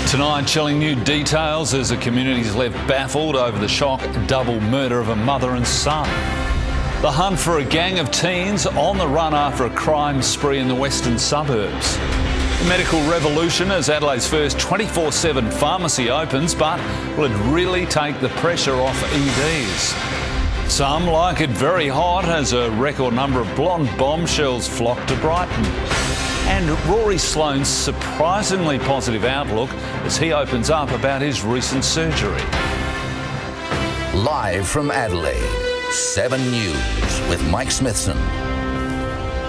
Tonight, chilling new details as the community's left baffled over the shock double murder of a mother and son. The hunt for a gang of teens on the run after a crime spree in the western suburbs. The medical revolution as Adelaide's first 24/7 pharmacy opens, but will it really take the pressure off EDs? Some like it very hot as a record number of blonde bombshells flock to Brighton. And Rory Sloan's surprisingly positive outlook as he opens up about his recent surgery. Live from Adelaide, 7 News with Mike Smithson.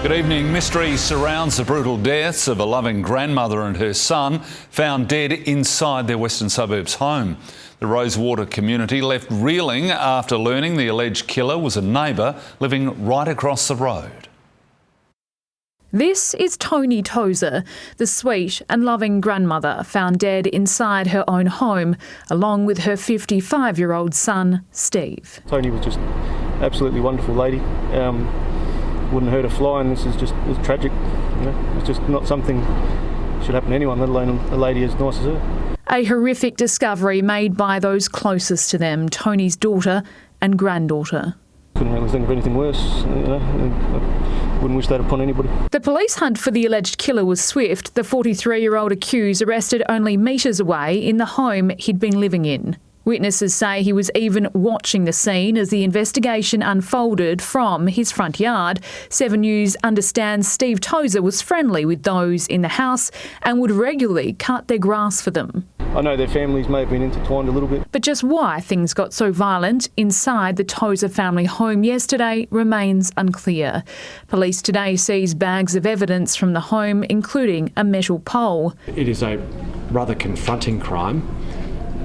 Good evening. Mystery surrounds the brutal deaths of a loving grandmother and her son found dead inside their western suburbs home. The Rosewater community left reeling after learning the alleged killer was a neighbour living right across the road. This is Tony Tozer, the sweet and loving grandmother found dead inside her own home, along with her 55-year-old son, Steve. Tony was just absolutely wonderful lady. Wouldn't hurt a fly, and it's tragic. You know? It's just not something that should happen to anyone, let alone a lady as nice as her. A horrific discovery made by those closest to them, Tony's daughter and granddaughter. Couldn't really think of anything worse, I wouldn't wish that upon anybody. The police hunt for the alleged killer was swift. The 43-year-old accused arrested only metres away in the home he'd been living in. Witnesses say he was even watching the scene as the investigation unfolded from his front yard. 7 News understands Steve Tozer was friendly with those in the house and would regularly cut their grass for them. I know their families may have been intertwined a little bit. But just why things got so violent inside the Tozer family home yesterday remains unclear. Police today seized bags of evidence from the home, including a metal pole. It is a rather confronting crime.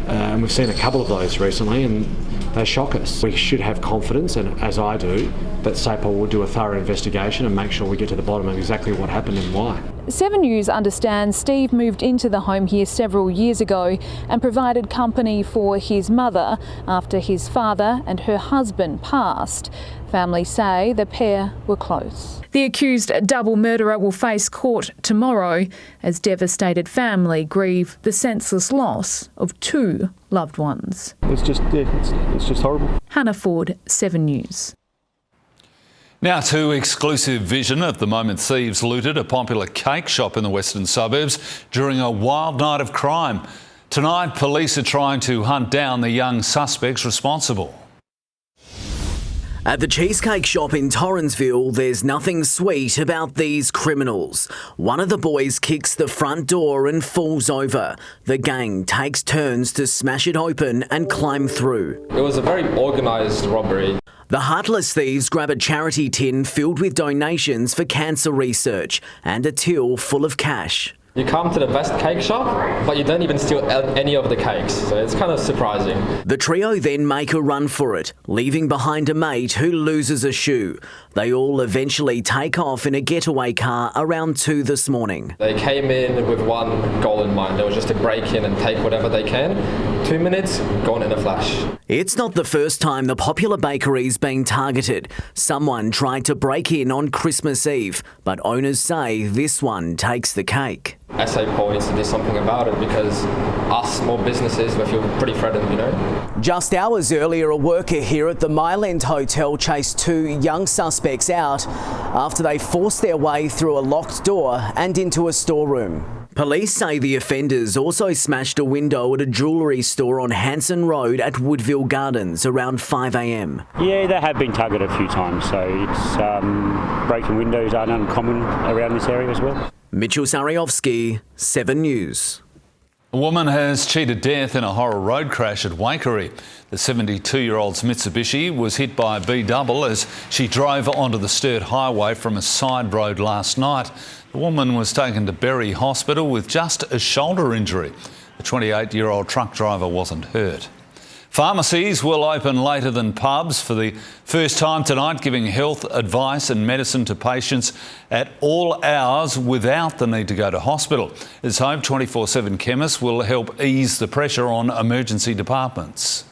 And we've seen a couple of those recently and they shock us. We should have confidence, and as I do, that SAPOL will do a thorough investigation and make sure we get to the bottom of exactly what happened and why. 7 News understands Steve moved into the home here several years ago and provided company for his mother after his father and her husband passed. Families say the pair were close. The accused double murderer will face court tomorrow as devastated family grieve the senseless loss of 2 loved ones. It's just horrible. Hannah Ford, 7 News. Now to exclusive vision of the moment thieves looted a popular cake shop in the western suburbs during a wild night of crime. Tonight, police are trying to hunt down the young suspects responsible. At the cheesecake shop in Torrensville, there's nothing sweet about these criminals. One of the boys kicks the front door and falls over. The gang takes turns to smash it open and climb through. It was a very organised robbery. The heartless thieves grab a charity tin filled with donations for cancer research and a till full of cash. You come to the best cake shop, but you don't even steal any of the cakes, so it's kind of surprising. The trio then make a run for it, leaving behind a mate who loses a shoe. They all eventually take off in a getaway car around 2 this morning. They came in with one goal in mind. It was just to break in and take whatever they can. 2 minutes, gone in a flash. It's not the first time the popular bakery's been targeted. Someone tried to break in on Christmas Eve, but owners say this one takes the cake. SAPOL needs to do something about it because us small businesses, we feel pretty threatened, you know. Just hours earlier, a worker here at the Myland Hotel chased 2 young suspects out after they forced their way through a locked door and into a storeroom. Police say the offenders also smashed a window at a jewellery store on Hanson Road at Woodville Gardens around 5 a.m. Yeah, they have been targeted a few times, so it's breaking windows aren't uncommon around this area as well. Mitchell Sariovsky, 7 News. A woman has cheated death in a horror road crash at Waikerie. The 72-year-old's Mitsubishi was hit by a B-double as she drove onto the Sturt Highway from a side road last night. The woman was taken to Berry Hospital with just a shoulder injury. The 28-year-old truck driver wasn't hurt. Pharmacies will open later than pubs for the first time tonight, giving health advice and medicine to patients at all hours without the need to go to hospital. It's hoped 24/7 chemists will help ease the pressure on emergency departments.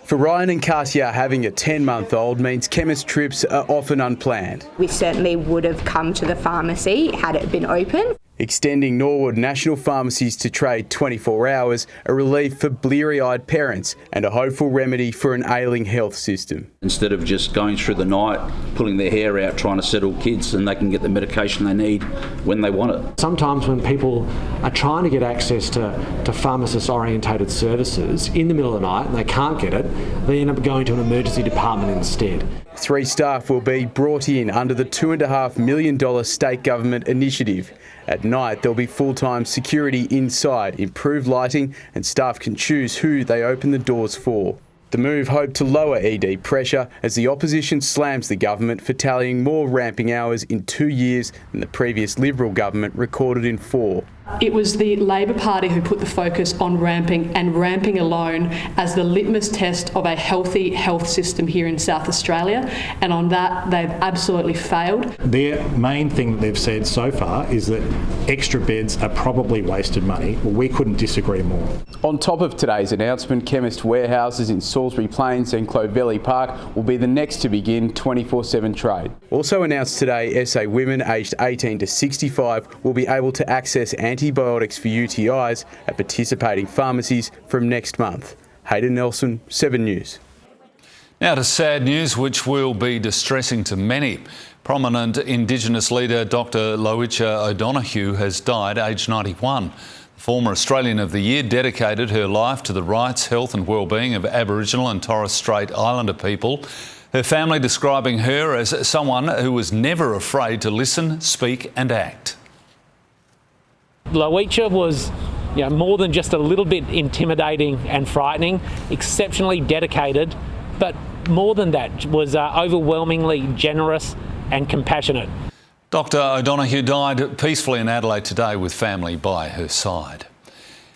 For Ryan and Kasia, having a 10-month-old means chemist trips are often unplanned. We certainly would have come to the pharmacy had it been open. extending Norwood National Pharmacies to trade 24 hours, a relief for bleary-eyed parents and a hopeful remedy for an ailing health system. Instead of just going through the night, pulling their hair out, trying to settle kids, and they can get the medication they need when they want it. Sometimes when people are trying to get access to pharmacist-orientated services in the middle of the night and they can't get it, they end up going to an emergency department instead. 3 staff will be brought in under the $2.5 million state government initiative. At night, there'll be full-time security inside, improved lighting, and staff can choose who they open the doors for. The move hoped to lower ED pressure as the opposition slams the government for tallying more ramping hours in 2 years than the previous Liberal government recorded in 4. It was the Labor Party who put the focus on ramping and ramping alone as the litmus test of a healthy health system here in South Australia, and on that they've absolutely failed. Their main thing that they've said so far is that extra beds are probably wasted money. Well, we couldn't disagree more. On top of today's announcement, chemist warehouses in Salisbury Plains and Clovelly Park will be the next to begin 24/7 trade. Also announced today, SA women aged 18 to 65 will be able to access antibiotics for UTIs at participating pharmacies from next month. Hayden Nelson, 7 News. Now to sad news which will be distressing to many. Prominent Indigenous leader Dr Lowitja O'Donoghue has died aged 91. The former Australian of the Year dedicated her life to the rights, health and well-being of Aboriginal and Torres Strait Islander people. Her family describing her as someone who was never afraid to listen, speak and act. Lowitja was more than just a little bit intimidating and frightening, exceptionally dedicated, but more than that, was overwhelmingly generous and compassionate. Dr O'Donoghue died peacefully in Adelaide today with family by her side.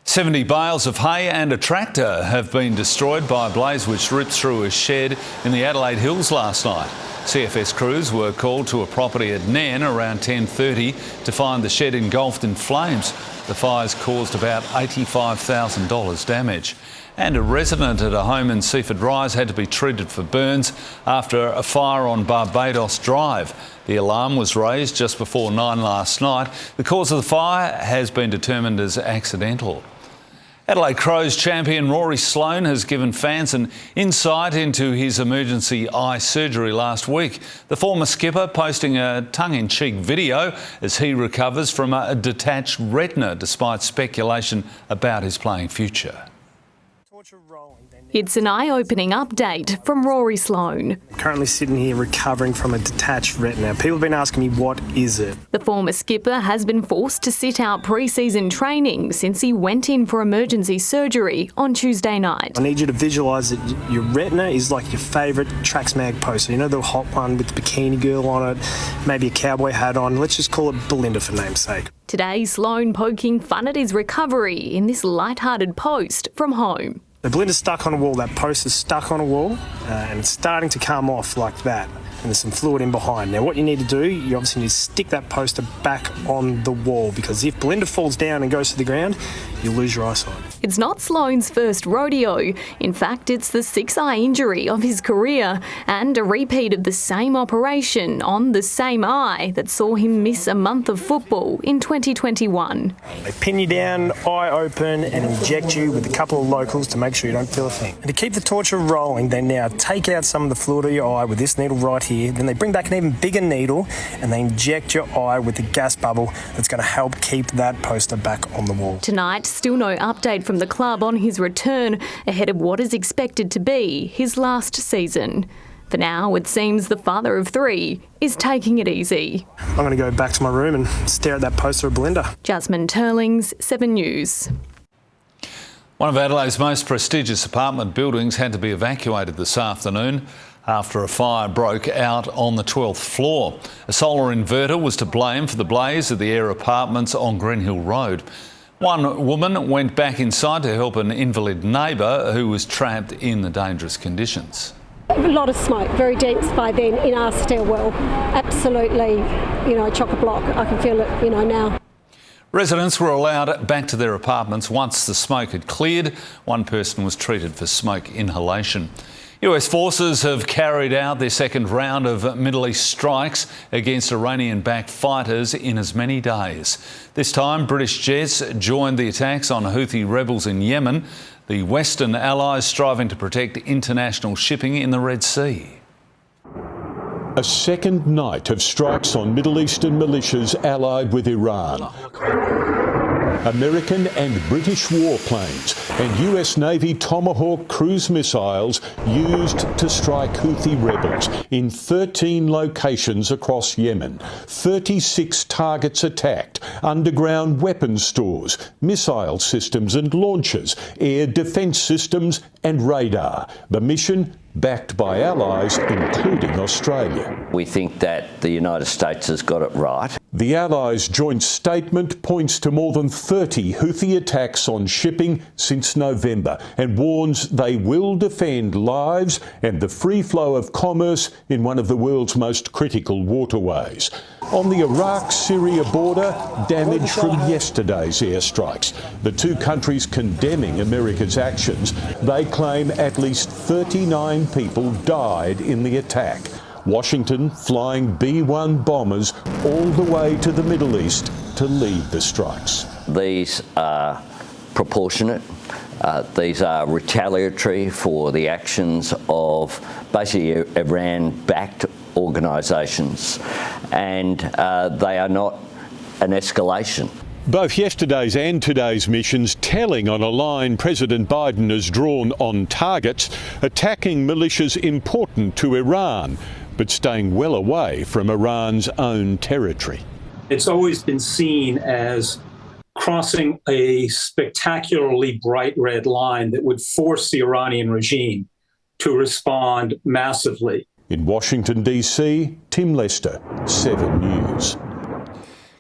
70 bales of hay and a tractor have been destroyed by a blaze which ripped through a shed in the Adelaide Hills last night. CFS crews were called to a property at Ghan around 10:30 to find the shed engulfed in flames. The fires caused about $85,000 damage. And a resident at a home in Seaford Rise had to be treated for burns after a fire on Barbados Drive. The alarm was raised just before 9 last night. The cause of the fire has been determined as accidental. Adelaide Crows champion Rory Sloan has given fans an insight into his emergency eye surgery last week. The former skipper posting a tongue-in-cheek video as he recovers from a detached retina despite speculation about his playing future. It's an eye-opening update from Rory Sloan. I'm currently sitting here recovering from a detached retina. People have been asking me, what is it? The former skipper has been forced to sit out pre-season training since he went in for emergency surgery on Tuesday night. I need you to visualise that your retina is like your favourite Trax Mag poster. You know, the hot one with the bikini girl on it, maybe a cowboy hat on. Let's just call it Belinda for namesake. Today, Sloan poking fun at his recovery in this light-hearted post from home. The Belinda's stuck on a wall, that poster's stuck on a wall, and it's starting to come off like that. And there's some fluid in behind. Now what you need to do, you obviously need to stick that poster back on the wall, because if Belinda falls down and goes to the ground, you'll lose your eyesight. It's not Sloan's first rodeo. In fact, it's the 6th eye injury of his career and a repeat of the same operation on the same eye that saw him miss a month of football in 2021. They pin you down, eye open, and inject you with a couple of locals to make sure you don't feel a thing. And to keep the torture rolling, they now take out some of the fluid of your eye with this needle right here. Then they bring back an even bigger needle and they inject your eye with the gas bubble that's going to help keep that poster back on the wall. Tonight, still no update from the club on his return ahead of what is expected to be his last season. For now, it seems the father of 3 is taking it easy. I'm going to go back to my room and stare at that poster of Belinda. Jasmine Turlings, 7 News. One of Adelaide's most prestigious apartment buildings had to be evacuated this afternoon after a fire broke out on the 12th floor. A solar inverter was to blame for the blaze at the Air Apartments on Greenhill Road. One woman went back inside to help an invalid neighbour who was trapped in the dangerous conditions. A lot of smoke, very dense by then in our stairwell. Absolutely, chock-a-block. I can feel it, now. Residents were allowed back to their apartments once the smoke had cleared. One person was treated for smoke inhalation. US forces have carried out their second round of Middle East strikes against Iranian-backed fighters in as many days. This time, British jets joined the attacks on Houthi rebels in Yemen, the Western allies striving to protect international shipping in the Red Sea. A second night of strikes on Middle Eastern militias allied with Iran. American and British warplanes and US Navy Tomahawk cruise missiles used to strike Houthi rebels in 13 locations across Yemen. 36 targets attacked, underground weapons stores, missile systems and launchers, air defence systems and radar. The mission backed by allies, including Australia. We think that the United States has got it right. The Allies' joint statement points to more than 30 Houthi attacks on shipping since November and warns they will defend lives and the free flow of commerce in one of the world's most critical waterways. On the Iraq-Syria border, damage from yesterday's airstrikes. The two countries condemning America's actions. They claim at least 39 people died in the attack. Washington flying B-1 bombers all the way to the Middle East to lead the strikes. These are proportionate. These are retaliatory for the actions of basically Iran-backed organisations, and they are not an escalation. Both yesterday's and today's missions telling on a line President Biden has drawn on targets, attacking militias important to Iran, but staying well away from Iran's own territory. It's always been seen as crossing a spectacularly bright red line that would force the Iranian regime to respond massively. In Washington, D.C., Tim Lester, 7 News.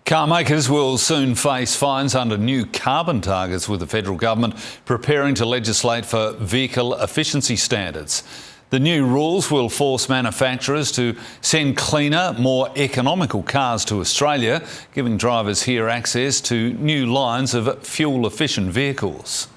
Car makers will soon face fines under new carbon targets, with the federal government preparing to legislate for vehicle efficiency standards. The new rules will force manufacturers to send cleaner, more economical cars to Australia, giving drivers here access to new lines of fuel-efficient vehicles.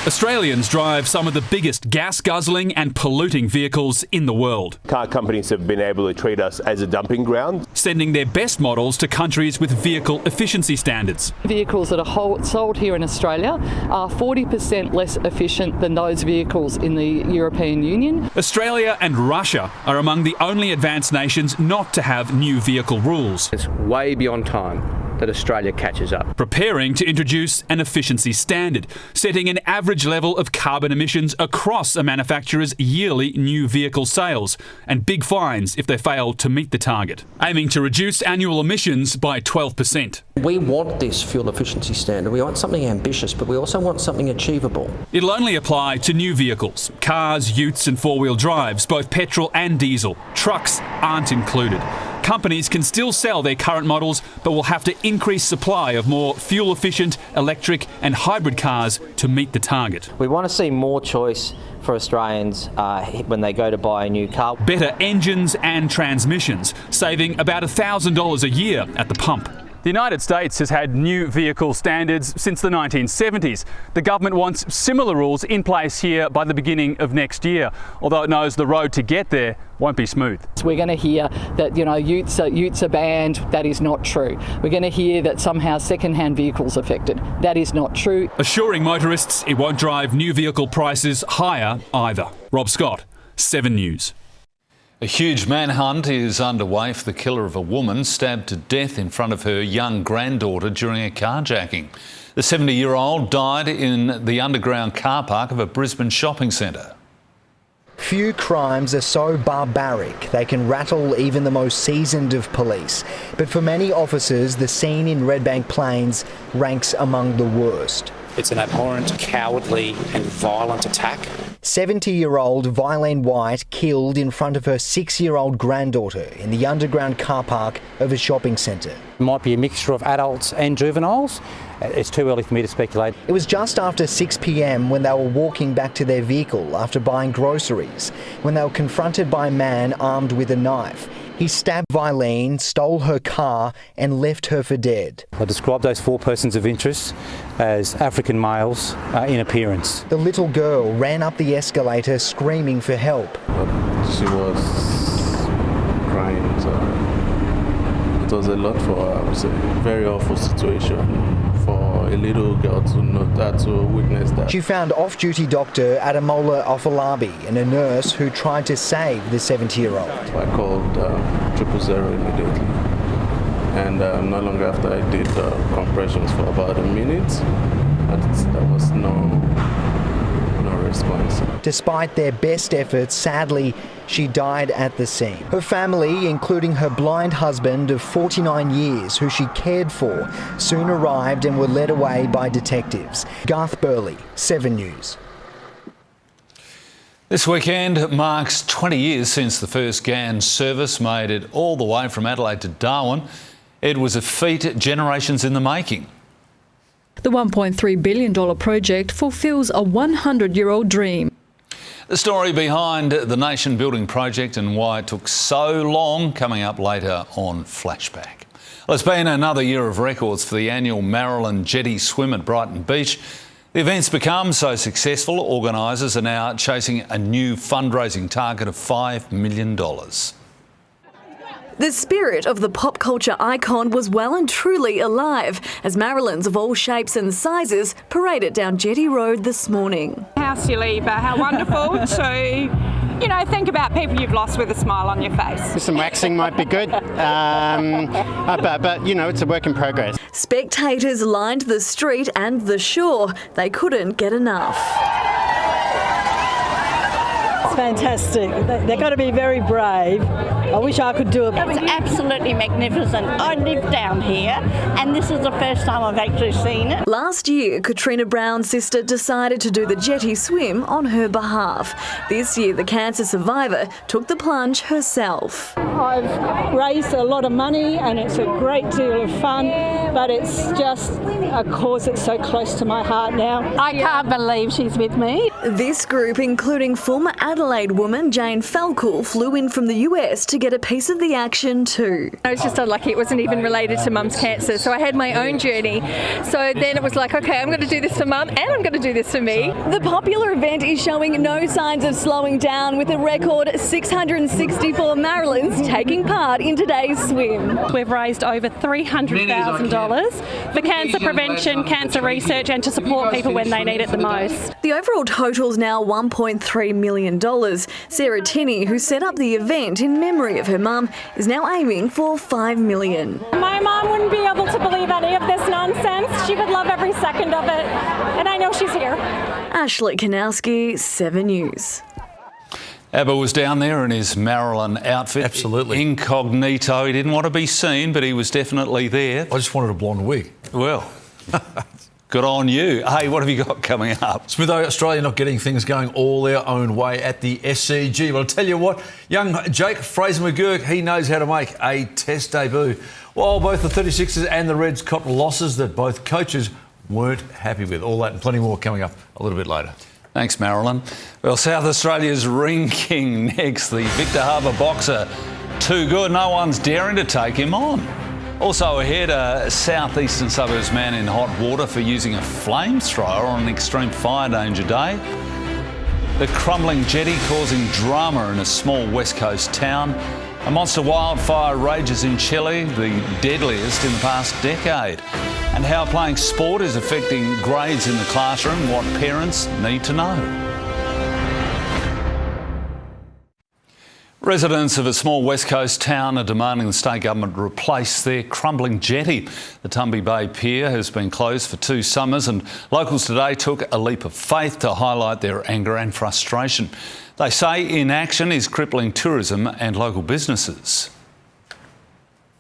Australians drive some of the biggest gas-guzzling and polluting vehicles in the world. Car companies have been able to treat us as a dumping ground, sending their best models to countries with vehicle efficiency standards. Vehicles that are sold here in Australia are 40% less efficient than those vehicles in the European Union. Australia and Russia are among the only advanced nations not to have new vehicle rules. It's way beyond time that Australia catches up. Preparing to introduce an efficiency standard, setting an average level of carbon emissions across a manufacturer's yearly new vehicle sales, and big fines if they fail to meet the target, aiming to reduce annual emissions by 12%. We want this fuel efficiency standard. We want something ambitious, but we also want something achievable. It'll only apply to new vehicles, cars, utes and four-wheel drives, both petrol and diesel. Trucks aren't included. Companies can still sell their current models, but will have to increase supply of more fuel-efficient electric and hybrid cars to meet the target. We want to see more choice for Australians when they go to buy a new car. Better engines and transmissions, saving about $1,000 a year at the pump. The United States has had new vehicle standards since the 1970s. The government wants similar rules in place here by the beginning of next year, although it knows the road to get there won't be smooth. We're going to hear that, utes are banned. That is not true. We're going to hear that somehow second-hand vehicles are affected. That is not true. Assuring motorists it won't drive new vehicle prices higher either. Rob Scott, 7 News. A huge manhunt is underway for the killer of a woman stabbed to death in front of her young granddaughter during a carjacking. The 70-year-old died in the underground car park of a Brisbane shopping centre. Few crimes are so barbaric they can rattle even the most seasoned of police. But for many officers, the scene in Redbank Plains ranks among the worst. It's an abhorrent, cowardly and violent attack. 70-year-old Vylene White killed in front of her 6-year-old granddaughter in the underground car park of a shopping centre. It might be a mixture of adults and juveniles. It's too early for me to speculate. It was just after 6 p.m. when they were walking back to their vehicle after buying groceries, when they were confronted by a man armed with a knife. He stabbed Vilene, stole her car and left her for dead. I described those 4 persons of interest as African males in appearance. The little girl ran up the escalator screaming for help. She was crying, so it was a lot for her, I would say. Very awful situation for a little girl to know that, to witness that. She found off-duty doctor Adamola Ofalabi and a nurse who tried to save the 70-year-old. I called 000 immediately, and not long after I did compressions for about a minute, but there was no response. Despite their best efforts, sadly, she died at the scene. Her family, including her blind husband of 49 years, who she cared for, soon arrived and were led away by detectives. Garth Burley, 7 News. This weekend marks 20 years since the first Ghan service made it all the way from Adelaide to Darwin. It was a feat generations in the making. The $1.3 billion project fulfills a 100-year-old dream. The story behind the nation-building project and why it took so long, coming up later on Flashback. Well, it's been another year of records for the annual Maryland Jetty swim at Brighton Beach. The event's become so successful, organisers are now chasing a new fundraising target of $5 million. The spirit of the pop culture icon was well and truly alive as Marilyns of all shapes and sizes paraded down Jetty Road this morning. How silly, but how wonderful to, think about people you've lost with a smile on your face. Some waxing might be good, but it's a work in progress. Spectators lined the street and the shore. They couldn't get enough. It's fantastic. They've got to be very brave. I wish I could do it. It was absolutely magnificent. I live down here and this is the first time I've actually seen it. Last year, Katrina Brown's sister decided to do the Jetty swim on her behalf. This year, the cancer survivor took the plunge herself. I've raised a lot of money and it's a great deal of fun, but it's just a cause that's so close to my heart now. I can't believe she's with me. This group, including former Adelaide woman Jane Falcool, flew in from the US to get a piece of the action too. I was just unlucky. It wasn't even related to Mum's cancer, so I had my own journey. So then it was like, okay, I'm going to do this for Mum and I'm going to do this for me. The popular event is showing no signs of slowing down, with a record 664 Marilyns taking part in today's swim. We've raised over $300,000 for cancer prevention, cancer research and to support people when they need it the most. The overall total is now $1.3 million. Sarah Tinney, who set up the event in memory of her mum, is now aiming for $5 million. My mum wouldn't be able to believe any of this nonsense. She would love every second of it, and I know she's here. Ashley Kanowski, 7 News. Abba was down there in his Marilyn outfit. Absolutely. Incognito. He didn't want to be seen, but he was definitely there. I just wanted a blonde wig. Well, good on you. Hey, what have you got coming up? Smitho, Australia not getting things going all their own way at the SCG. But I'll tell you what, young Jake Fraser-McGurk, he knows how to make a test debut. While both the 36ers and the Reds copped losses that both coaches weren't happy with. All that and plenty more coming up a little bit later. Thanks, Marilyn. Well, South Australia's ring king next, the Victor Harbour boxer. Too good, no one's daring to take him on. Also ahead, a southeastern suburbs man in hot water for using a flamethrower on an extreme fire danger day. The crumbling jetty causing drama in a small west coast town. A monster wildfire rages in Chile, the deadliest in the past decade. And how playing sport is affecting grades in the classroom, what parents need to know. Residents of a small west coast town are demanding the state government replace their crumbling jetty. The Tumby Bay pier has been closed for 2 summers and locals today took a leap of faith to highlight their anger and frustration. They say inaction is crippling tourism and local businesses.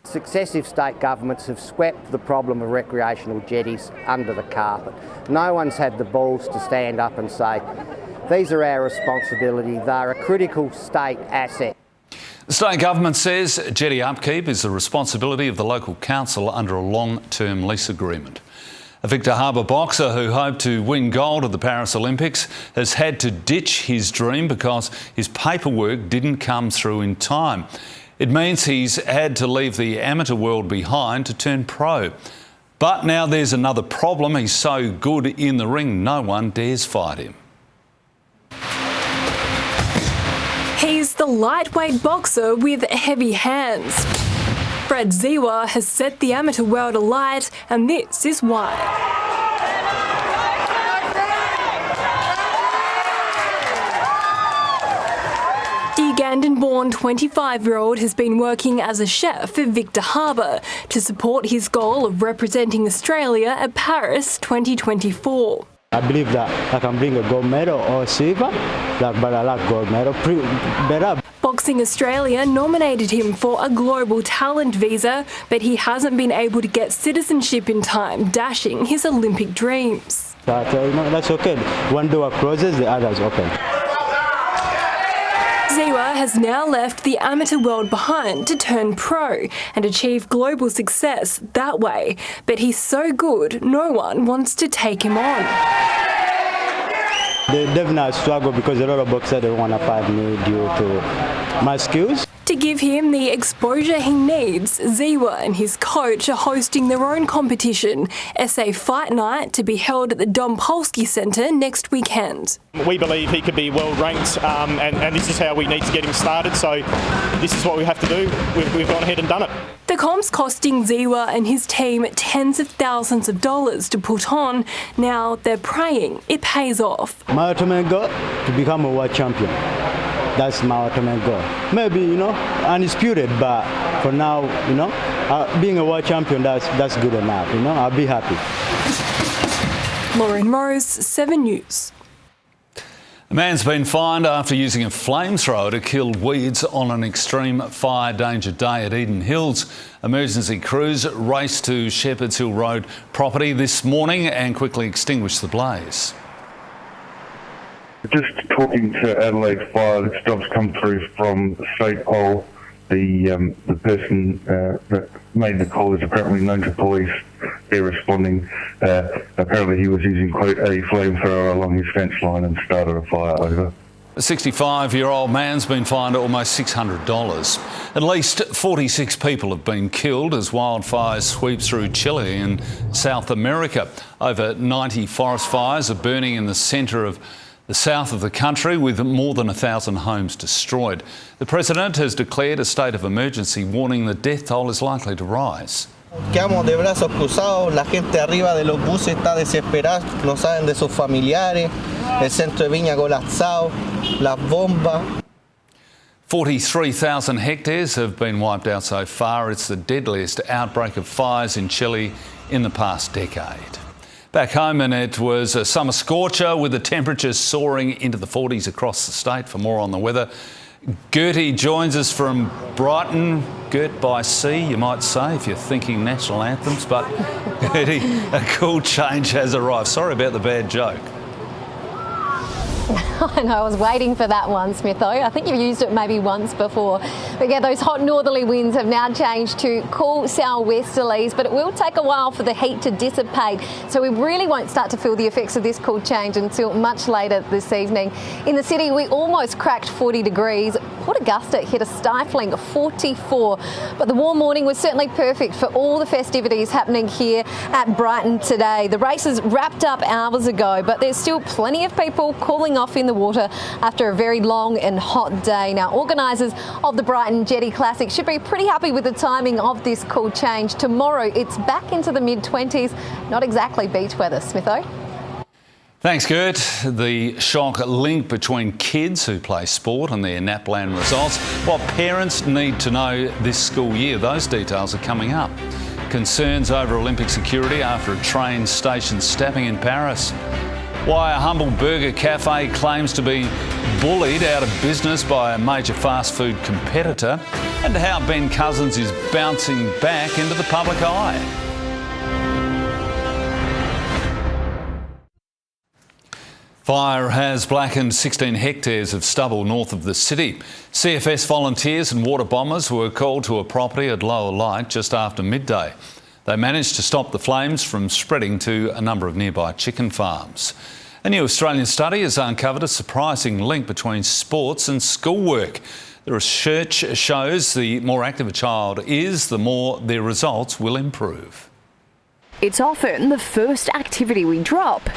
Successive state governments have swept the problem of recreational jetties under the carpet. No one's had the balls to stand up and say, these are our responsibility, they're a critical state asset. The state government says jetty upkeep is the responsibility of the local council under a long-term lease agreement. A Victor Harbour boxer who hoped to win gold at the Paris Olympics has had to ditch his dream because his paperwork didn't come through in time. It means he's had to leave the amateur world behind to turn pro. But now there's another problem. He's so good in the ring, no one dares fight him. He's the lightweight boxer with heavy hands. Fred Ziwa has set the amateur world alight, and this is why. The Ugandan-born 25-year-old has been working as a chef for Victor Harbour to support his goal of representing Australia at Paris 2024. I believe that I can bring a gold medal or silver, but I like gold medal better. Boxing Australia nominated him for a global talent visa, but he hasn't been able to get citizenship in time, dashing his Olympic dreams. But that's okay. One door closes, the other's open. Ziwa has now left the amateur world behind to turn pro and achieve global success that way. But he's so good, no one wants to take him on. They definitely struggle because a lot of boxers don't want to fight me due to my skills. To give him the exposure he needs, Ziwa and his coach are hosting their own competition, SA Fight Night, to be held at the Dom Polsky Centre next weekend. We believe he could be world ranked, and this is how we need to get him started, so this is what we have to do. We've gone ahead and done it. The comp's costing Ziwa and his team tens of thousands of dollars to put on. Now they're praying it pays off. My ultimate goal, to become a world champion. That's my ultimate goal. Maybe, undisputed, but for now, being a world champion, that's good enough, I'll be happy. Lauren Rose, 7 News. A man's been fined after using a flamethrower to kill weeds on an extreme fire danger day at Eden Hills. Emergency crews raced to Shepherds Hill Road property this morning and quickly extinguished the blaze. Just talking to Adelaide Fire, this job's come through from State Pole. The person that made the call is apparently known to police. They're responding. Apparently he was using, quote, a flamethrower along his fence line and started a fire over. A 65-year-old man's been fined almost $600. At least 46 people have been killed as wildfires sweep through Chile in South America. Over 90 forest fires are burning in the centre of the south of the country, with more than 1,000 homes destroyed. The President has declared a state of emergency, warning the death toll is likely to rise. Quedamos de brazos cruzados, la gente arriba de los buses está desesperada, no saben de sus familiares, el centro de Viña colapsado, las bombas. 43,000 hectares have been wiped out so far. It's the deadliest outbreak of fires in Chile in the past decade. Back home, and it was a summer scorcher with the temperatures soaring into the 40s across the state. For more on the weather, Gertie joins us from Brighton. Gert by sea, you might say, if you're thinking national anthems. But Gertie, a cool change has arrived. Sorry about the bad joke. I know, I was waiting for that one, Smitho. I think you've used it maybe once before. But yeah, those hot northerly winds have now changed to cool southwesterlies, but it will take a while for the heat to dissipate. So we really won't start to feel the effects of this cool change until much later this evening. In the city, we almost cracked 40 degrees. Port Augusta hit a stifling 44. But the warm morning was certainly perfect for all the festivities happening here at Brighton today. The races wrapped up hours ago, but there's still plenty of people cooling off in the water after a very long and hot day. Now, organisers of the Brighton Jetty Classic should be pretty happy with the timing of this cool change. Tomorrow, it's back into the mid-20s. Not exactly beach weather, Smitho. Thanks, Gert. The shock link between kids who play sport and their NAPLAN results. What parents need to know this school year, those details are coming up. Concerns over Olympic security after a train station stabbing in Paris. Why a humble burger cafe claims to be bullied out of business by a major fast food competitor, and how Ben Cousins is bouncing back into the public eye. Fire has blackened 16 hectares of stubble north of the city. CFS volunteers and water bombers were called to a property at lower light just after midday. They managed to stop the flames from spreading to a number of nearby chicken farms. A new Australian study has uncovered a surprising link between sports and schoolwork. The research shows the more active a child is, the more their results will improve. It's often the first activity we drop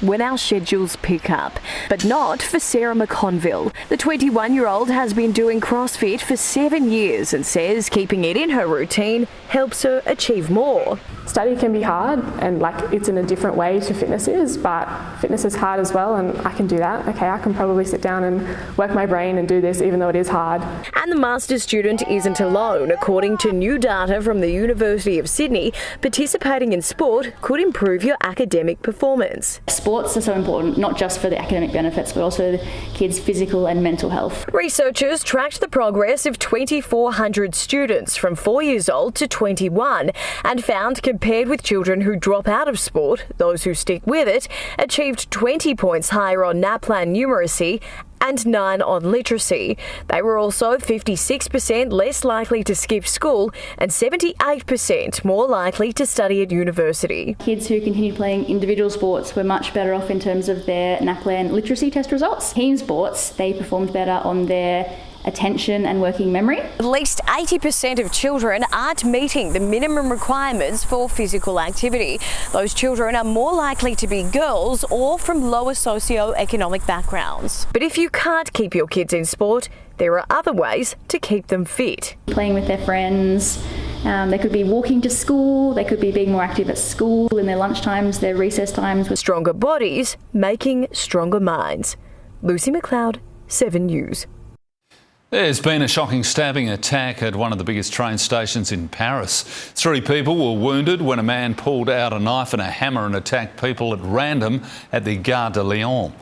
when our schedules pick up. But not for Sarah McConville. The 21-year-old has been doing CrossFit for 7 years and says keeping it in her routine helps her achieve more. Study can be hard and it's in a different way to fitness is, but fitness is hard as well and I can do that. Okay, I can probably sit down and work my brain and do this even though it is hard. And the master's student isn't alone. According to new data from the University of Sydney, participating in sport could improve your academic performance. Sports are so important, not just for the academic benefits, but also the kids' physical and mental health. Researchers tracked the progress of 2,400 students from 4 years old to 21 and found compared with children who drop out of sport, those who stick with it achieved 20 points higher on NAPLAN numeracy and 9 on literacy. They were also 56% less likely to skip school and 78% more likely to study at university. Kids who continued playing individual sports were much better off in terms of their NAPLAN literacy test results. Team sports, they performed better on their attention and working memory. At least 80% of children aren't meeting the minimum requirements for physical activity. Those children are more likely to be girls or from lower socio-economic backgrounds. But if you can't keep your kids in sport, there are other ways to keep them fit. Playing with their friends, they could be walking to school, they could be being more active at school in their lunch times, their recess times. Stronger bodies making stronger minds. Lucy McLeod, 7 News. There's been a shocking stabbing attack at one of the biggest train stations in Paris. 3 people were wounded when a man pulled out a knife and a hammer and attacked people at random at the Gare de Lyon.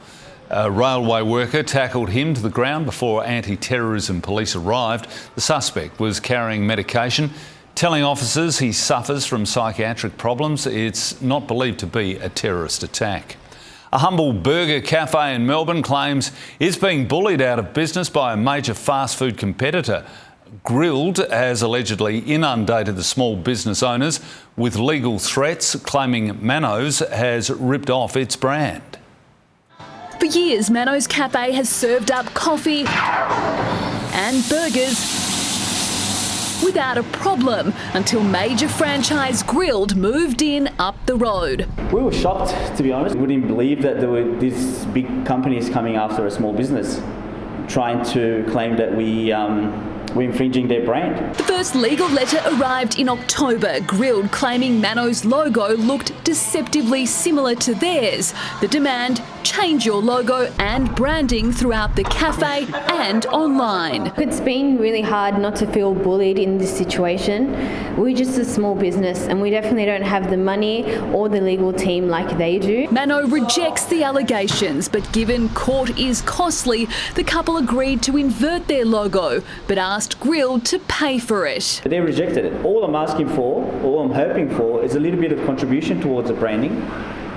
A railway worker tackled him to the ground before anti-terrorism police arrived. The suspect was carrying medication, telling officers he suffers from psychiatric problems. It's not believed to be a terrorist attack. A humble burger cafe in Melbourne claims it's being bullied out of business by a major fast food competitor. Grilled has allegedly inundated the small business owners with legal threats, claiming Mano's has ripped off its brand. For years, Mano's Cafe has served up coffee and burgers without a problem until major franchise Grilled moved in up the road. We were shocked, to be honest. We didn't believe that there were these big companies coming after a small business, trying to claim that we're infringing their brand. The first legal letter arrived in October, Grilled claiming Mano's logo looked deceptively similar to theirs. The demand, change your logo and branding throughout the cafe and online. It's been really hard not to feel bullied in this situation. We're just a small business and we definitely don't have the money or the legal team like they do. Mano rejects the allegations, but given court is costly, the couple agreed to invert their logo, but asked Grilled to pay for it. They rejected it. All I'm asking for, all I'm hoping for, is a little bit of contribution towards the branding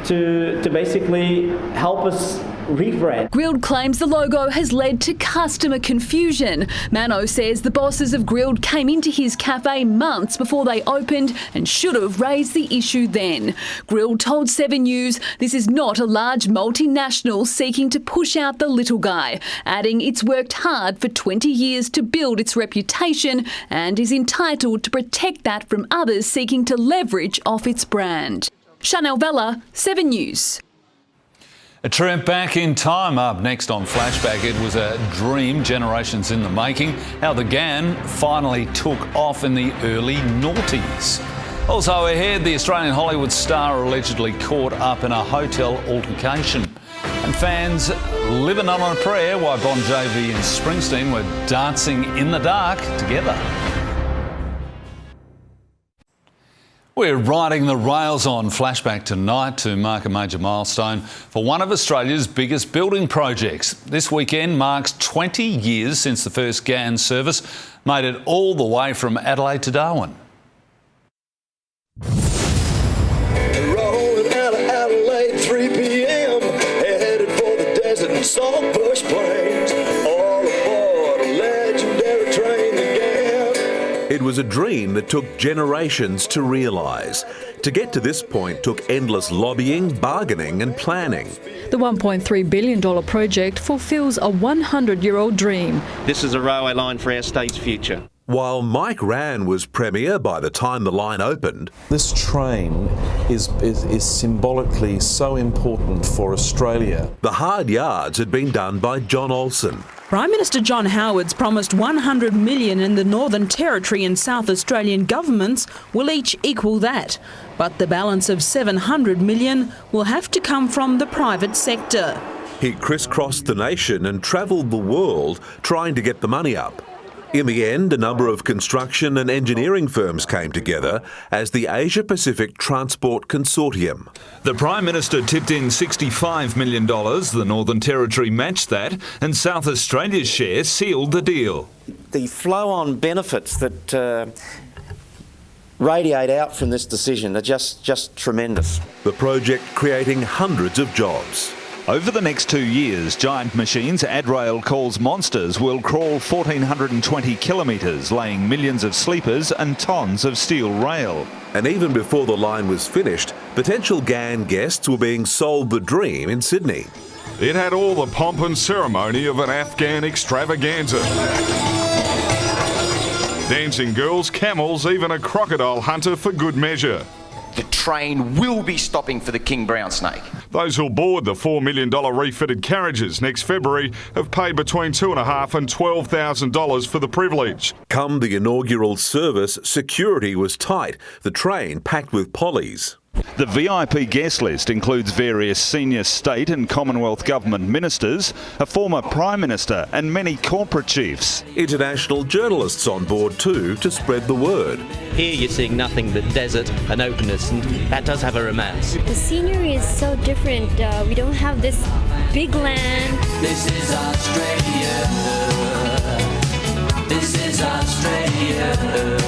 to basically help us rebrand. Grilled claims the logo has led to customer confusion. Mano says the bosses of Grilled came into his cafe months before they opened and should have raised the issue then. Grilled told 7 News this is not a large multinational seeking to push out the little guy, adding it's worked hard for 20 years to build its reputation and is entitled to protect that from others seeking to leverage off its brand. Chanel Vella, 7 News. A trip back in time up next on Flashback. It was a dream, generations in the making, how the Ghan finally took off in the early noughties. Also ahead, the Australian Hollywood star allegedly caught up in a hotel altercation. And fans living on a prayer while Bon Jovi and Springsteen were dancing in the dark together. We're riding the rails on Flashback tonight to mark a major milestone for one of Australia's biggest building projects. This weekend marks 20 years since the first Ghan service made it all the way from Adelaide to Darwin. Rolling out of Adelaide, 3 p.m, headed for the desert and saltbush plains. All aboard a legendary train, the Ghan. It was a dream that took generations to realise. To get to this point took endless lobbying, bargaining and planning. The $1.3 billion project fulfills a 100-year-old dream. This is a railway line for our state's future. While Mike Rann was Premier by the time the line opened, this train is symbolically so important for Australia. The hard yards had been done by John Olsen. Prime Minister John Howard's promised $100 million in the Northern Territory and South Australian governments will each equal that. But the balance of $700 million will have to come from the private sector. He crisscrossed the nation and travelled the world trying to get the money up. In the end, a number of construction and engineering firms came together as the Asia-Pacific Transport Consortium. The Prime Minister tipped in $65 million, the Northern Territory matched that, and South Australia's share sealed the deal. The flow-on benefits that radiate out from this decision are just tremendous. The project creating hundreds of jobs. Over the next 2 years, giant machines AdRail calls monsters will crawl 1,420 kilometres, laying millions of sleepers and tonnes of steel rail. And even before the line was finished, potential Ghan guests were being sold the dream in Sydney. It had all the pomp and ceremony of an Afghan extravaganza. Dancing girls, camels, even a crocodile hunter for good measure. The train will be stopping for the king brown snake. Those who'll board the $4 million refitted carriages next February have paid between $2,500 and $12,000 for the privilege. Come the inaugural service, security was tight, the train packed with pollies. The VIP guest list includes various senior state and Commonwealth government ministers, a former Prime Minister and many corporate chiefs. International journalists on board too to spread the word. Here you're seeing nothing but desert and openness, and that does have a romance. The scenery is so different. We don't have this big land. This is Australia. This is Australia.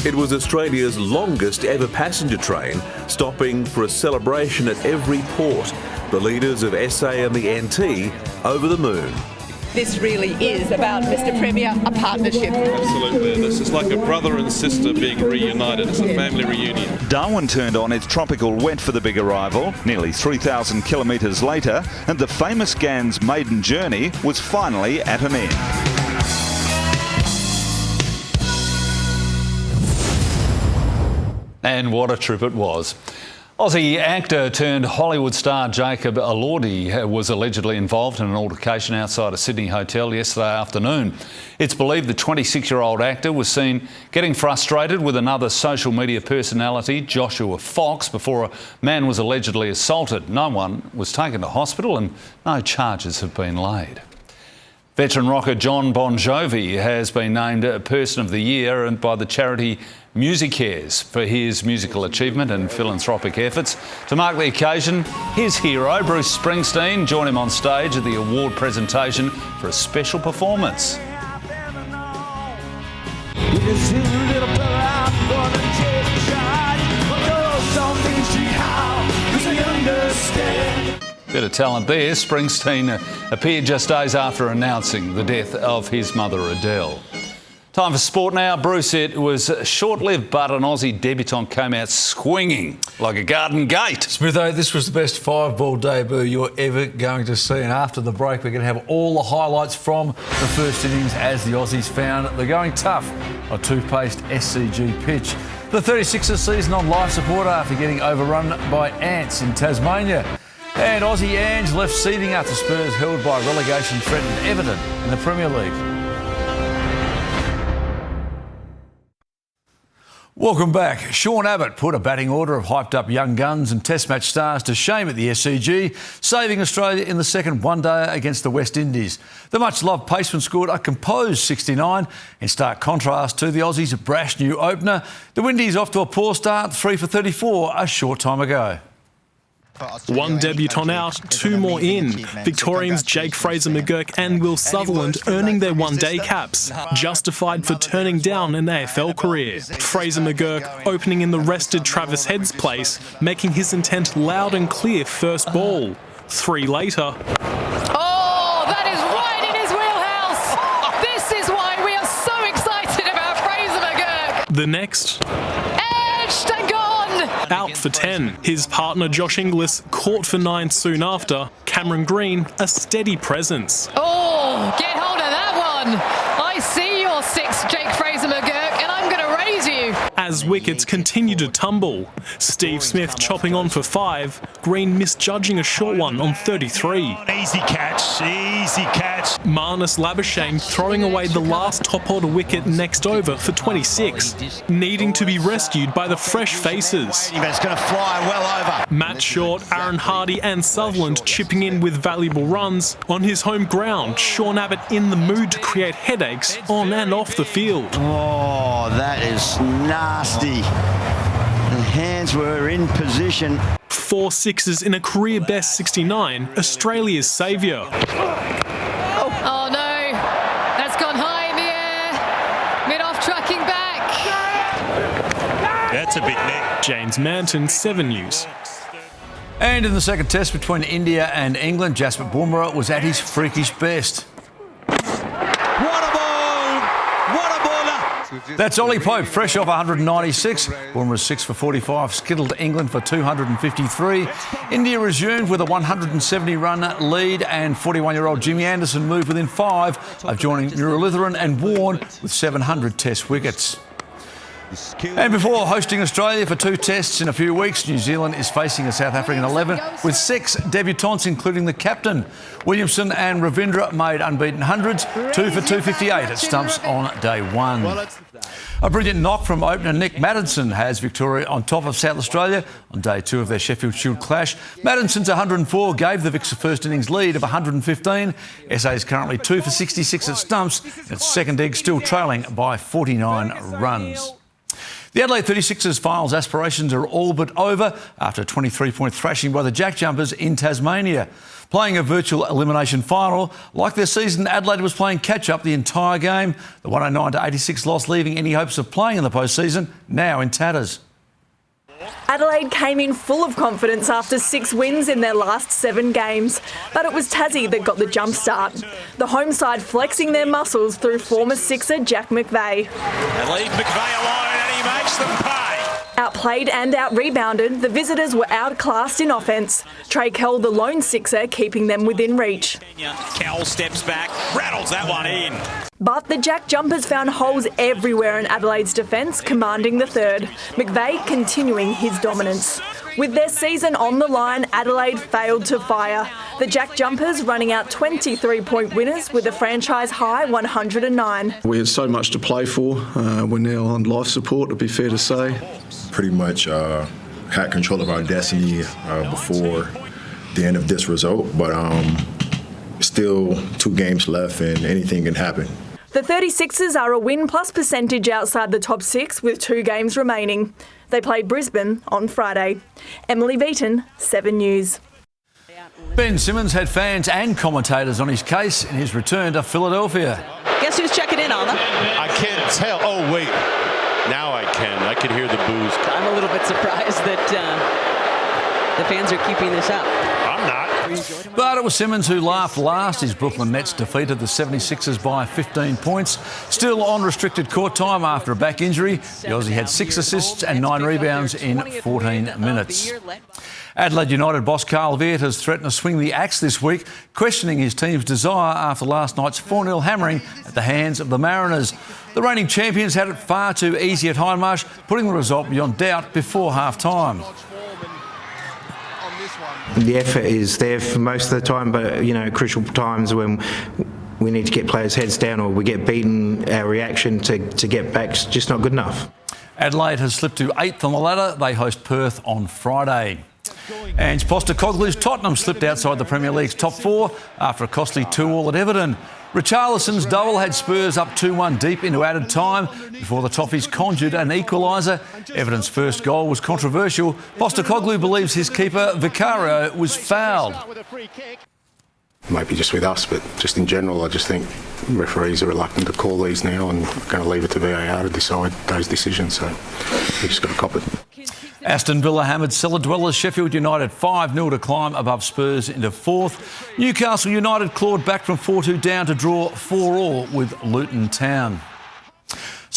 It was Australia's longest ever passenger train, stopping for a celebration at every port. The leaders of SA and the NT over the moon. This really is about, Mr Premier, a partnership. Absolutely. This is like a brother and sister being reunited. It's a family reunion. Darwin turned on its tropical wet for the big arrival, nearly 3,000 kilometres later, and the famous Ghan's maiden journey was finally at an end. And what a trip it was. Aussie actor turned Hollywood star Jacob Elordi was allegedly involved in an altercation outside a Sydney hotel yesterday afternoon. It's believed the 26-year-old actor was seen getting frustrated with another social media personality, Joshua Fox, before a man was allegedly assaulted. No one was taken to hospital and no charges have been laid. Veteran rocker John Bon Jovi has been named Person of the Year and by the charity Music Cares for his musical achievement and philanthropic efforts. To mark the occasion, his hero, Bruce Springsteen, joined him on stage at the award presentation for a special performance. Bit of talent there. Springsteen appeared just days after announcing the death of his mother Adele. Time for sport now. Bruce, it was short-lived, but an Aussie debutant came out swinging like a garden gate. Smitho, this was the best five-ball debut you're ever going to see. And after the break, we're going to have all the highlights from the first innings as the Aussies found they're going tough on a two-paced SCG pitch. The 36ers season on life support after getting overrun by ants in Tasmania. And Aussie Ange left seating after Spurs held by relegation-threatened Everton in the Premier League. Welcome back. Sean Abbott put a batting order of hyped-up young guns and Test match stars to shame at the SCG, saving Australia in the second one-day against the West Indies. The much-loved paceman scored a composed 69 in stark contrast to the Aussies' brash new opener. The Windies off to a poor start, 3 for 34 a short time ago. One debutant out, two more in. Victorians Jake Fraser-McGurk and Will Sutherland earning their one-day caps, justified for turning down an AFL career. Fraser-McGurk opening in the rested Travis Head's place, making his intent loud and clear first ball. 3 later. Oh, that is right in his wheelhouse! This is why we are so excited about Fraser-McGurk! The next. Edged and gone! out for 10. His partner Josh Inglis caught for 9 soon after. Cameron Green, a steady presence. Oh, get hold of that one. I see your 6, Jake Fraser-McGurk, and I'm going to raise you. As wickets continue to tumble, Steve Smith chopping on for 5, Green misjudging a short one on 33. Easy catch, easy catch. Marnus Labuschagne throwing away the last top-order wicket next over for 26, needing to be rescued by the fresh faces. It's going to fly well over. Matt Short, Aaron Hardy and Sutherland chipping in with valuable runs. On his home ground, Sean Abbott in the mood to create headaches on and off the field. Oh, that is nasty. The hands were in position. 4 sixes in a career-best 69, Australia's saviour. Oh no, that's gone high in the air. Mid-off trucking back. That's a big net. James Manton, 7 News. And in the second test between India and England, Jasprit Bumrah was at his freakish best. That's Ollie Pope, fresh off 196. Bumrah's 6 for 45, skittled England for 253. India resumed with a 170-run lead, and 41-year-old Jimmy Anderson moved within 5 of joining Muralitharan and Warne with 700 test wickets. And before hosting Australia for 2 tests in a few weeks, New Zealand is facing a South African 11 with 6 debutants, including the captain. Williamson and Ravindra made unbeaten hundreds, 2 for 258 at stumps on day 1. A brilliant knock from opener Nick Maddinson has Victoria on top of South Australia on day 2 of their Sheffield Shield clash. Maddinson's 104 gave the Vics a first innings lead of 115. SA is currently 2 for 66 at stumps, and its second egg still trailing by 49 runs. The Adelaide 36ers finals aspirations are all but over after a 23-point thrashing by the Jack Jumpers in Tasmania. Playing a virtual elimination final, like their season, Adelaide was playing catch-up the entire game. The 109-86 loss leaving any hopes of playing in the postseason now in tatters. Adelaide came in full of confidence after 6 wins in their last 7 games, but it was Tassie that got the jump start. The home side flexing their muscles through former sixer Jack McVeigh. They leave McVeigh alone and he makes them pay. Outplayed and out-rebounded, the visitors were outclassed in offence. Trey Kell, the lone sixer, keeping them within reach. Kell steps back, rattles that one in. But the Jack Jumpers found holes everywhere in Adelaide's defence, commanding the third. McVeigh continuing his dominance. With their season on the line, Adelaide failed to fire. The Jack Jumpers running out 23-point winners with a franchise-high 109. We had so much to play for. We're now on life support, it'd be fair to say. Pretty much had control of our destiny before the end of this result, but still 2 games left and anything can happen. The 36ers are a win-plus percentage outside the top 6 with 2 games remaining. They played Brisbane on Friday. Emily Beaton, 7 News. Ben Simmons had fans and commentators on his case in his return to Philadelphia. Guess who's checking in, Anna? I can't tell. Oh, wait. Now I can. I can hear the boos. I'm a little bit surprised that the fans are keeping this up. I'm not. But it was Simmons who laughed last. His Brooklyn Nets defeated the 76ers by 15 points. Still on restricted court time after a back injury, the Aussie had 6 assists and 9 rebounds in 14 minutes. Adelaide United boss Carl Veart has threatened to swing the axe this week, questioning his team's desire after last night's 4-0 hammering at the hands of the Mariners. The reigning champions had it far too easy at Hindmarsh, putting the result beyond doubt before half-time. The effort is there for most of the time, but, crucial times when we need to get players' heads down or we get beaten, our reaction to get back is just not good enough. Adelaide has slipped to 8th on the ladder. They host Perth on Friday. And Postecoglou's Tottenham slipped outside the Premier League's top 4 after a costly 2-2 at Everton. Richarlison's double had Spurs up 2-1 deep into added time before the Toffees conjured an equaliser. Everton's first goal was controversial. Postecoglou believes his keeper Vicario was fouled. Maybe just with us, but just in general, I just think referees are reluctant to call these now and going to leave it to VAR to decide those decisions, so we just got to cop it. Aston Villa hammered cellar dwellers Sheffield United 5-0 to climb above Spurs into 4th. Newcastle United clawed back from 4-2 down to draw 4-4 with Luton Town.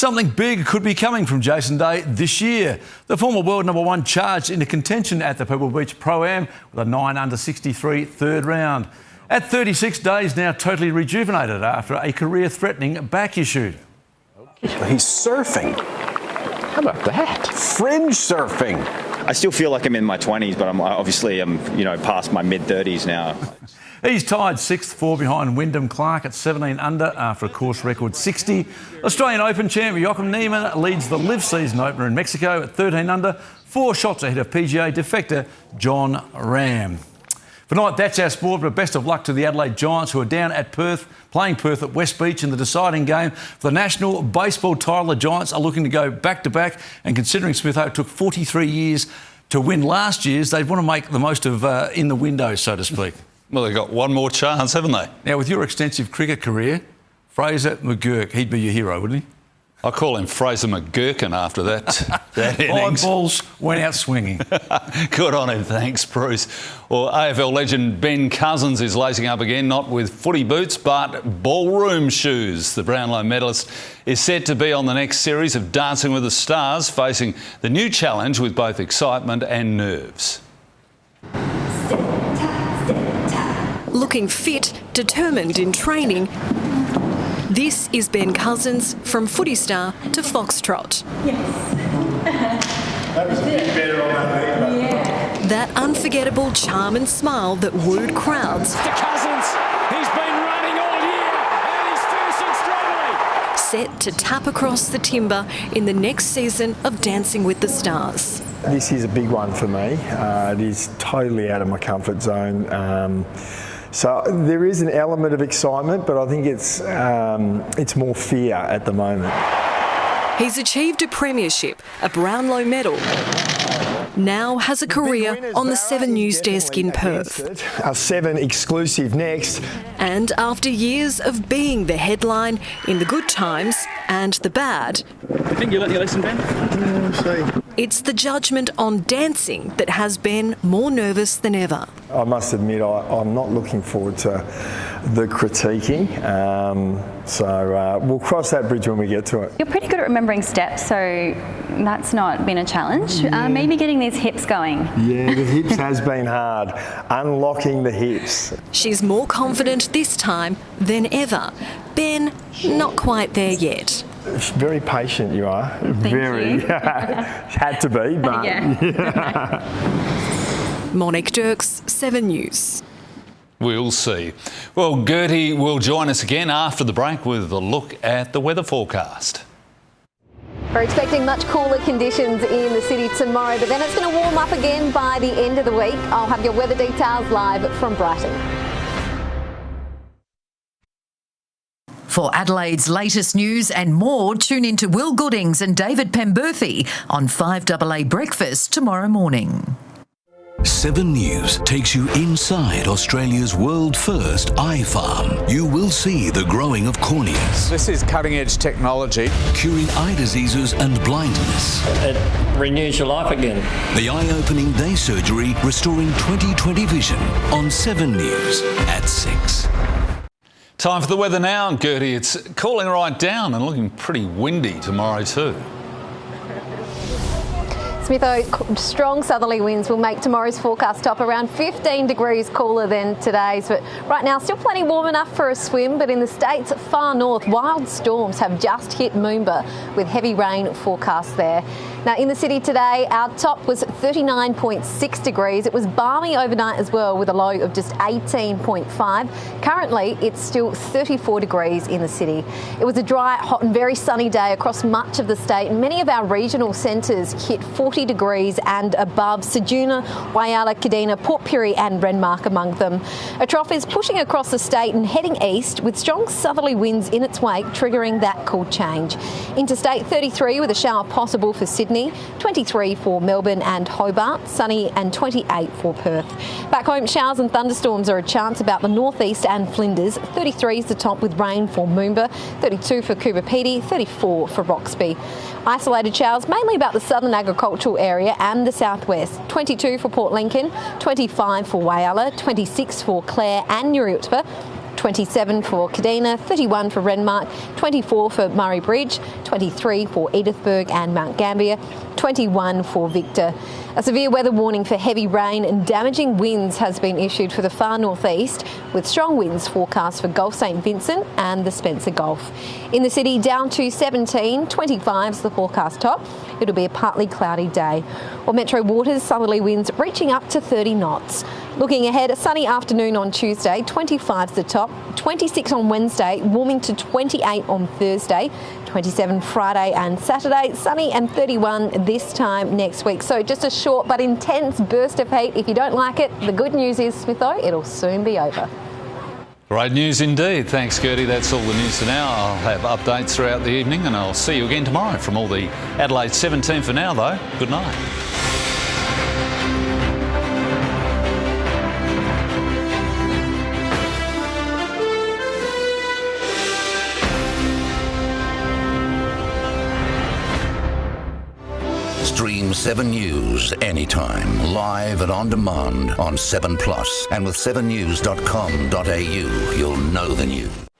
Something big could be coming from Jason Day this year. The former world number one charged into contention at the Pebble Beach Pro-Am with a 9 under 63 third round. At 36 days now totally rejuvenated after a career-threatening back issue. He's surfing. How about that? Fringe surfing. I still feel like I'm in my 20s, but I'm past my mid-30s now. He's tied 6th, 4 behind Wyndham Clark at 17 under after a course record 60. Australian Open champion Joachim Neiman leads the Live season opener in Mexico at 13 under, 4 shots ahead of PGA defector John Ram. For tonight, that's our sport, but best of luck to the Adelaide Giants, who are down at Perth, playing Perth at West Beach in the deciding game for the national baseball title. The Giants are looking to go back-to-back, and considering Smitho took 43 years to win last year's, they want to make the most of in the window, so to speak. Well, they've got one more chance, haven't they? Now, with your extensive cricket career, Fraser McGurk, he'd be your hero, wouldn't he? I call him Fraser McGurkin after that innings. 5 balls went out swinging. Good on him, thanks, Bruce. Well, AFL legend Ben Cousins is lacing up again, not with footy boots, but ballroom shoes. The Brownlow medalist is set to be on the next series of Dancing with the Stars, facing the new challenge with both excitement and nerves. Looking fit, determined in training, this is Ben Cousins from footy star to foxtrot. That unforgettable charm and smile that wooed crowds. To Cousins, he's been running all year and he's finishing strongly. Set to tap across the timber in the next season of Dancing with the Stars. This is a big one for me. It is totally out of my comfort zone. So there is an element of excitement, but I think it's more fear at the moment. He's achieved a premiership, a Brownlow medal. Now has a career on the 7 News desk in Perth. Our 7 exclusive next. And after years of being the headline in the good times and the bad, I think you learnt your lesson, Ben? it's the judgment on dancing that has Ben more nervous than ever. I must admit, I'm not looking forward to the critiquing, so we'll cross that bridge when we get to it. You're pretty good at remembering steps, so that's not been a challenge. Maybe getting these hips going. Yeah, the hips has been hard, unlocking the hips. She's more confident this time than ever. Ben, not quite there yet. Very patient you are. Very. Had to be, but... Yeah. Monique Dirks, 7 News. We'll see. Well, Gertie will join us again after the break with a look at the weather forecast. We're expecting much cooler conditions in the city tomorrow, but then it's going to warm up again by the end of the week. I'll have your weather details live from Brighton. For Adelaide's latest news and more, tune in to Will Goodings and David Pemberthy on 5AA Breakfast tomorrow morning. 7 News takes you inside Australia's world-first eye farm. You will see the growing of corneas. This is cutting-edge technology. Curing eye diseases and blindness. It renews your life again. The eye-opening day surgery restoring 20/20 vision on 7 News at 6. Time for the weather now, Gertie. It's cooling right down and looking pretty windy tomorrow too. Smitho, strong southerly winds will make tomorrow's forecast top around 15 degrees cooler than today's. But right now, still plenty warm enough for a swim. But in the states far north, wild storms have just hit Moomba with heavy rain forecast there. Now, in the city today, our top was 39.6 degrees. It was balmy overnight as well, with a low of just 18.5. Currently, it's still 34 degrees in the city. It was a dry, hot and very sunny day across much of the state. And many of our regional centres hit 40 degrees and above. Ceduna, Whyalla, Kadina, Port Pirie and Renmark among them. A trough is pushing across the state and heading east with strong southerly winds in its wake, triggering that cool change. Interstate 33 with a shower possible for Sydney. 23 for Melbourne and Hobart, sunny and 28 for Perth. Back home, showers and thunderstorms are a chance about the northeast and Flinders. 33 is the top with rain for Moomba, 32 for Coober Pedy, 34 for Roxby. Isolated showers mainly about the southern agricultural area and the southwest. 22 for Port Lincoln, 25 for Whyalla, 26 for Clare and Nuriutpa, 27 for Kadina, 31 for Renmark, 24 for Murray Bridge, 23 for Edithburgh and Mount Gambier, 21 for Victor. A severe weather warning for heavy rain and damaging winds has been issued for the far northeast, with strong winds forecast for Gulf St Vincent and the Spencer Gulf. In the city, down to 17, 25 is the forecast top. It'll be a partly cloudy day. While Metro Waters, southerly winds reaching up to 30 knots. Looking ahead, a sunny afternoon on Tuesday, 25 is the top, 26 on Wednesday, warming to 28 on Thursday, 27 Friday and Saturday, sunny and 31 this time next week. So just a short but intense burst of heat. If you don't like it, the good news is, Smitho, it'll soon be over. Great news indeed. Thanks, Gertie. That's all the news for now. I'll have updates throughout the evening and I'll see you again tomorrow from all the Adelaide 17 for now, though. Good night. Stream 7 News anytime, live and on demand on 7 Plus and with 7news.com.au. You'll know the news.